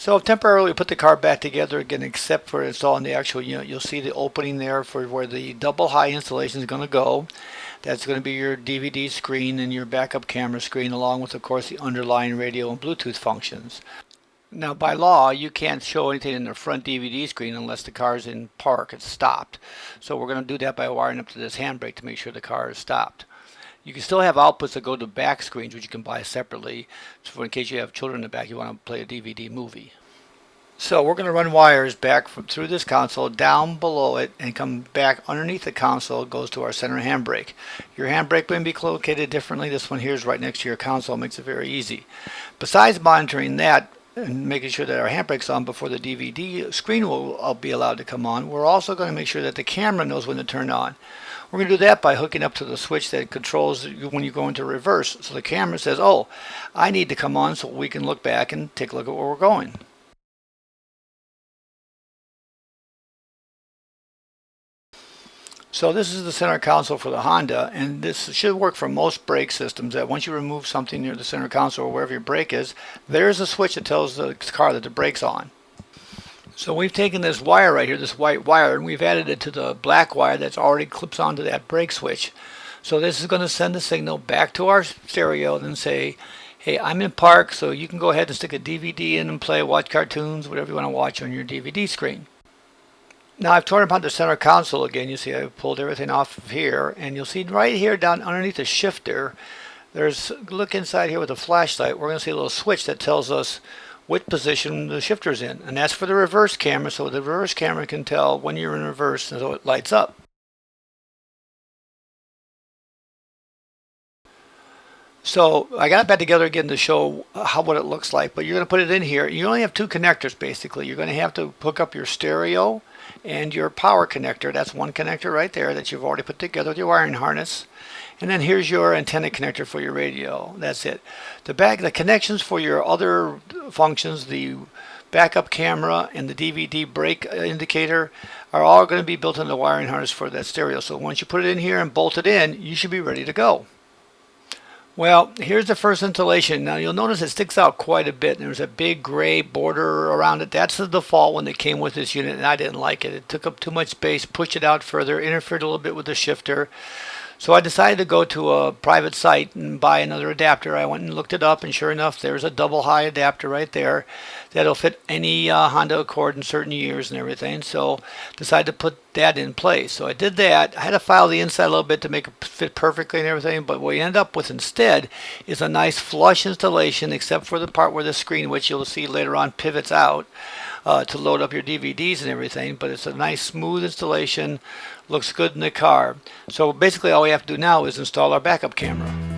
So temporarily put the car back together again, except for installing the actual unit. You'll see the opening there for where the double high installation is going to go. That's going to be your DVD screen and your backup camera screen, along with, of course, the underlying radio and Bluetooth functions. Now, by law, you can't show anything in the front DVD screen unless the car's in park, it's stopped. So we're going to do that by wiring up to this handbrake to make sure the car is stopped. You can still have outputs that go to back screens, which you can buy separately, so in case you have children in the back, you want to play a DVD movie. So we're going to run wires back through this console, down below it, and come back underneath the console. It goes to our center handbrake. Your handbrake may be located differently. This one here is right next to your console, makes it very easy. Besides monitoring that and making sure that our handbrake's on before the DVD screen will be allowed to come on, we're also going to make sure that the camera knows when to turn on. We're going to do that by hooking up to the switch that controls when you go into reverse. So the camera says, oh, I need to come on, so we can look back and take a look at where we're going. So this is the center console for the Honda, and this should work for most brake systems, that once you remove something near the center console or wherever your brake is, there's a switch that tells the car that the brake's on. So we've taken this wire right here, this white wire, and we've added it to the black wire that's already clips onto that brake switch. So this is going to send the signal back to our stereo and say, hey, I'm in park, so you can go ahead and stick a DVD in and play, watch cartoons, whatever you want to watch on your DVD screen. Now I've torn apart the center console again. You see I've pulled everything off of here, and you'll see right here down underneath the shifter, look inside here with a flashlight, we're going to see a little switch that tells us what position the shifter's in, and that's for the reverse camera, so the reverse camera can tell when you're in reverse, and so it lights up. So I got it back together again to show what it looks like, but you're going to put it in here. You only have two connectors basically. You're going to have to hook up your stereo and your power connector. That's one connector right there that you've already put together with your wiring harness. And then here's your antenna connector for your radio. That's it. The connections for your other functions, the backup camera and the DVD brake indicator, are all going to be built into the wiring harness for that stereo. So once you put it in here and bolt it in, you should be ready to go. Well, here's the first installation. Now you'll notice it sticks out quite a bit. There's a big gray border around it. That's the default one that came with this unit, and I didn't like it. It took up too much space, pushed it out further, interfered a little bit with the shifter. So I decided to go to a private site and buy another adapter. I went and looked it up, and sure enough, there's a double high adapter right there that'll fit any Honda Accord in certain years and everything. So decided to put that in place. So I did that. I had to file the inside a little bit to make it fit perfectly and everything, but what we end up with instead is a nice flush installation, except for the part where the screen, which you'll see later on, pivots out to load up your DVDs and everything. But it's a nice smooth installation, looks good in the car. So basically all we have to do now is install our backup camera.